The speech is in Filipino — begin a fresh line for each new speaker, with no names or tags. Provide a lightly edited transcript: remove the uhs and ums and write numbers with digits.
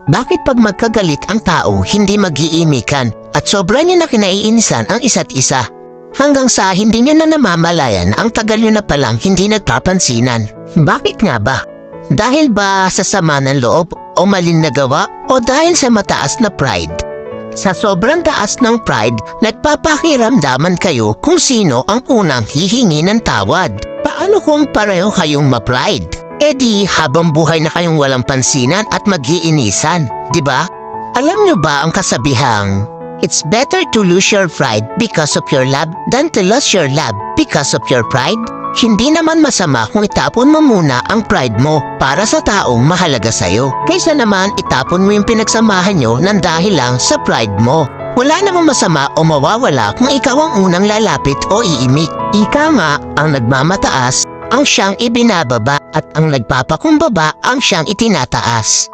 Bakit pag magkagalit ang tao, hindi mag-iimikan at sobra niyo na kinaiinisan ang isa't isa? Hanggang sa hindi niyo na namamalayan ang tagal niyo na palang hindi nagpapansinan. Bakit nga ba? Dahil ba sa sama ng loob o maling nagawa o dahil sa mataas na pride? Sa sobrang taas ng pride, nagpapakiramdaman kayo kung sino ang unang hihingi ng tawad. Paano kung pareho kayong ma-pride? E di habang buhay na kayong walang pansinan at mag-iinisan, di ba? Alam niyo ba ang kasabihang, it's better to lose your pride because of your love than to lose your love because of your pride? Hindi naman masama kung itapon mo muna ang pride mo para sa taong mahalaga sa'yo. Kaysa naman itapon mo yung pinagsamahan nyo ng dahil lang sa pride mo. Wala namang masama o mawawala kung ikaw ang unang lalapit o iimik. Ika nga, ang nagmamataas ang siyang ibinababa at ang nagpapakumbaba ang siyang itinataas.